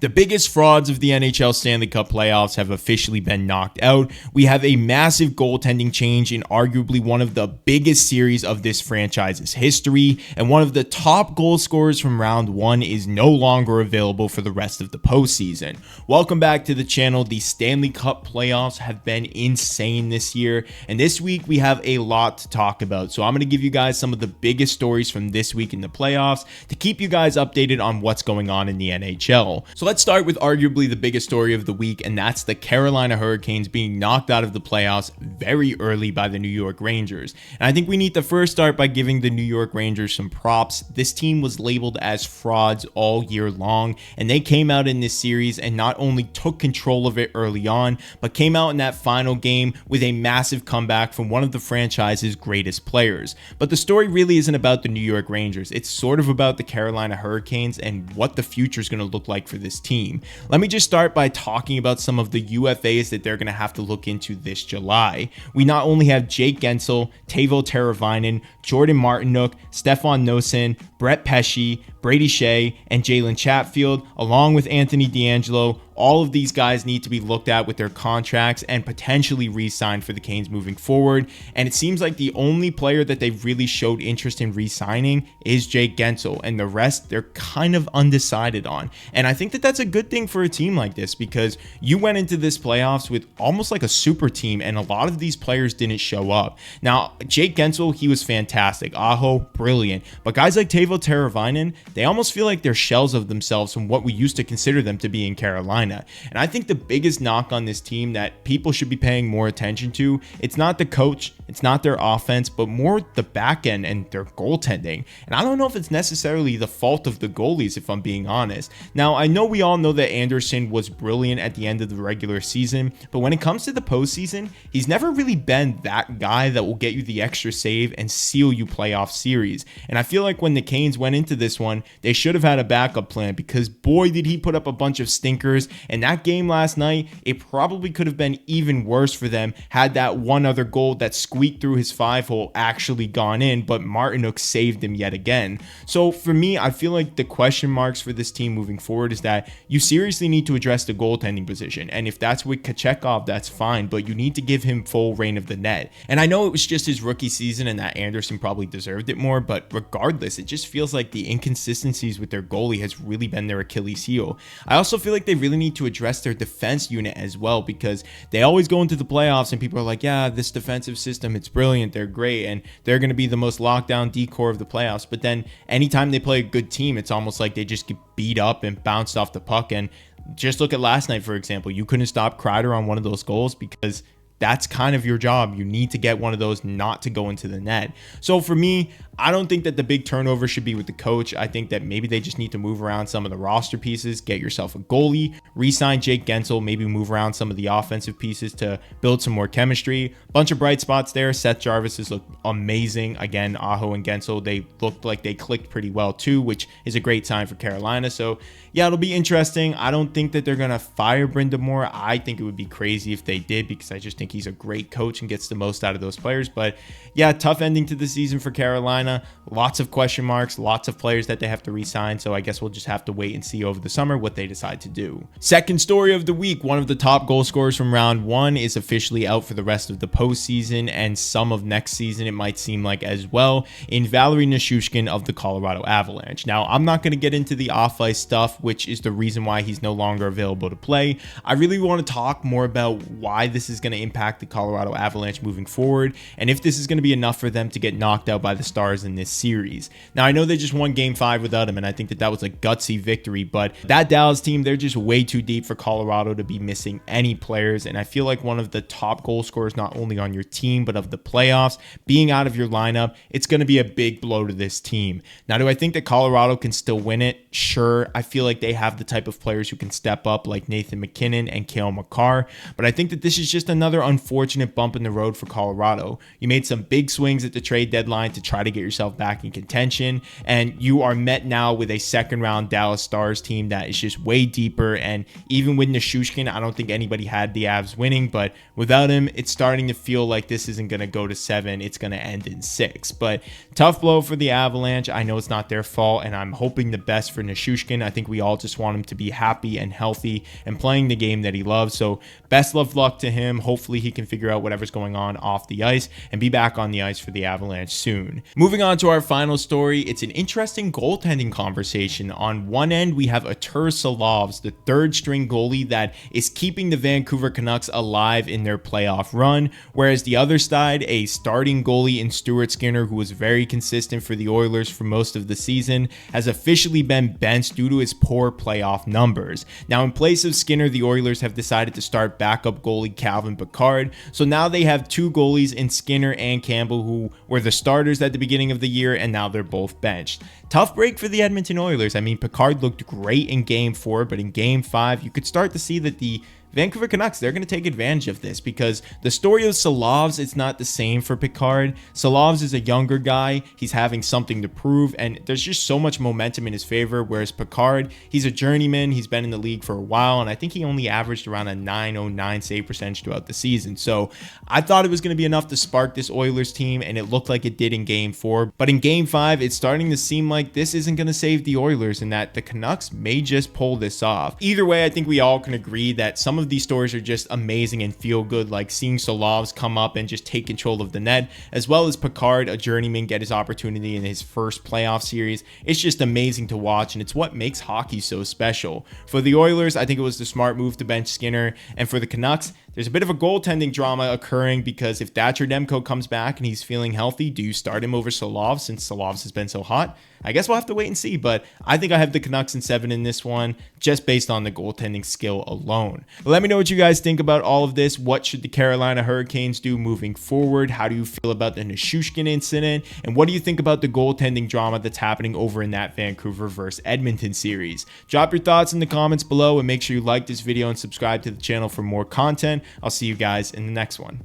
The biggest frauds of the NHL Stanley Cup playoffs have officially been knocked out. We have a massive goaltending change in arguably one of the biggest series of this franchise's history, and one of the top goal scorers from round one is no longer available for the rest of the postseason. Welcome back to the channel. The Stanley Cup playoffs have been insane this year, and this week we have a lot to talk about. So I'm going to give you guys some of the biggest stories from this week in the playoffs to keep you guys updated on what's going on in the NHL. So let's start with arguably the biggest story of the week, and that's the Carolina Hurricanes being knocked out of the playoffs very early by the New York Rangers. And I think we need to first start by giving the New York Rangers some props. This team was labeled as frauds all year long, and they came out in this series and not only took control of it early on, but came out in that final game with a massive comeback from one of the franchise's greatest players. But the story really isn't about the New York Rangers. It's sort of about the Carolina Hurricanes and what the future is going to look like for this team. Let me just start by talking about some of the UFAs that they're going to have to look into this July. We not only have Jake Guentzel, Teuvo Teravainen, Jordan Martinook, Stefan Noesen, Brett Pesce, Brady Shea, and Jalen Chatfield, along with Anthony DeAngelo. All of these guys need to be looked at with their contracts and potentially re-signed for the Canes moving forward. And it seems like the only player that they've really showed interest in re-signing is Jake Guentzel, and the rest they're kind of undecided on. And I think that that's a good thing for a team like this, because you went into this playoffs with almost like a super team, and a lot of these players didn't show up. Now, Jake Guentzel, he was fantastic. Aho, brilliant. But guys like Teuvo Teravainen, they almost feel like they're shells of themselves from what we used to consider them to be in Carolina. And I think the biggest knock on this team that people should be paying more attention to, it's not the coach, it's not their offense, but more the back end and their goaltending. And I don't know if it's necessarily the fault of the goalies, if I'm being honest. Now, I know we all know that Anderson was brilliant at the end of the regular season, but when it comes to the postseason, he's never really been that guy that will get you the extra save and seal you playoff series. And I feel like when the Canes went into this one, they should have had a backup plan, because boy, did he put up a bunch of stinkers. And that game last night, it probably could have been even worse for them had that one other goal that squeaked through his 5-hole actually gone in, but Martinook saved him yet again. So for me, I feel like the question marks for this team moving forward is that you seriously need to address the goaltending position. And if that's with Kochetkov, that's fine, but you need to give him full reign of the net. And I know it was just his rookie season and that Anderson probably deserved it more, but regardless, it just feels like the inconsistencies with their goalie has really been their Achilles heel. I also feel like they really need to address their defense unit as well, because they always go into the playoffs and people are like, yeah, this defensive system, it's brilliant, they're great, and they're going to be the most lockdown decor of the playoffs. But then anytime they play a good team, it's almost like they just get beat up and bounced off the puck. And just look at last night, for example. You couldn't stop Kreider on one of those goals because that's kind of your job. You need to get one of those not to go into the net. So for me, I don't think that the big turnover should be with the coach. I think that maybe they just need to move around some of the roster pieces, get yourself a goalie, re-sign Jake Guentzel, maybe move around some of the offensive pieces to build some more chemistry. Bunch of bright spots there. Seth Jarvis has looked amazing. Again, Aho and Guentzel, they looked like they clicked pretty well too, which is a great sign for Carolina. So yeah, it'll be interesting. I don't think that they're going to fire Brenda Moore. I think it would be crazy if they did, because I just think he's a great coach and gets the most out of those players. But yeah, tough ending to the season for Carolina. Lots of question marks, lots of players that they have to re-sign. So I guess we'll just have to wait and see over the summer what they decide to do. Second story of the week, one of the top goal scorers from round one is officially out for the rest of the postseason and some of next season, it might seem like, as well, in Valeri Nichushkin of the Colorado Avalanche. Now, I'm not going to get into the off-ice stuff, which is the reason why he's no longer available to play. I really want to talk more about why this is going to impact the Colorado Avalanche moving forward, and if this is going to be enough for them to get knocked out by the Stars in this series. Now, I know they just won game 5 without him, and I think that that was a gutsy victory, but that Dallas team, they're just way too deep for Colorado to be missing any players, and I feel like one of the top goal scorers, not only on your team, but of the playoffs, being out of your lineup, it's going to be a big blow to this team. Now, do I think that Colorado can still win it? Sure. I feel like they have the type of players who can step up, like Nathan McKinnon and Cale Makar, but I think that this is just another unfortunate bump in the road for Colorado. You made some big swings at the trade deadline to try to get yourself back in contention. And you are met now with a second round Dallas Stars team that is just way deeper. And even with Nichushkin, I don't think anybody had the Avs winning, but without him, it's starting to feel like this isn't going to go to 7. It's going to end in 6. But tough blow for the Avalanche. I know it's not their fault, and I'm hoping the best for Nichushkin. I think we all just want him to be happy and healthy and playing the game that he loves. So best of luck to him. Hopefully he can figure out whatever's going on off the ice and be back on the ice for the Avalanche soon. Moving on to our final story, it's an interesting goaltending conversation. On one end, we have Artur Silovs, the third string goalie that is keeping the Vancouver Canucks alive in their playoff run, whereas the other side, a starting goalie in Stuart Skinner, who was very consistent for the Oilers for most of the season, has officially been benched due to his poor playoff numbers. Now, in place of Skinner, the Oilers have decided to start backup goalie Calvin Pickard, so now they have two goalies in Skinner and Campbell who were the starters at the beginning of the year, and now they're both benched. Tough break for the Edmonton Oilers. I mean, Pickard looked great in Game 4, but in Game 5, you could start to see that the Vancouver Canucks, they're going to take advantage of this because the story of Silovs, it's not the same for Pickard. Silovs is a younger guy. He's having something to prove, and there's just so much momentum in his favor, whereas Pickard, he's a journeyman. He's been in the league for a while, and I think he only averaged around a .909 save percentage throughout the season. So I thought it was going to be enough to spark this Oilers team, and it looked like it did in Game 4. But in Game 5, it's starting to seem like this isn't going to save the Oilers and that the Canucks may just pull this off. Either way, I think we all can agree that some of these stories are just amazing and feel good, like seeing Silovs come up and just take control of the net, as well as Pickard, a journeyman, get his opportunity in his first playoff series. It's just amazing to watch, and it's what makes hockey so special. For the Oilers, I think it was the smart move to bench Skinner, and for the Canucks, there's a bit of a goaltending drama occurring because if Thatcher Demko comes back and he's feeling healthy, do you start him over Silovs since Silovs has been so hot? I guess we'll have to wait and see, but I think I have the Canucks in 7 in this one, just based on the goaltending skill alone. But let me know what you guys think about all of this. What should the Carolina Hurricanes do moving forward? How do you feel about the Nichushkin incident? And what do you think about the goaltending drama that's happening over in that Vancouver versus Edmonton series? Drop your thoughts in the comments below, and make sure you like this video and subscribe to the channel for more content. I'll see you guys in the next one.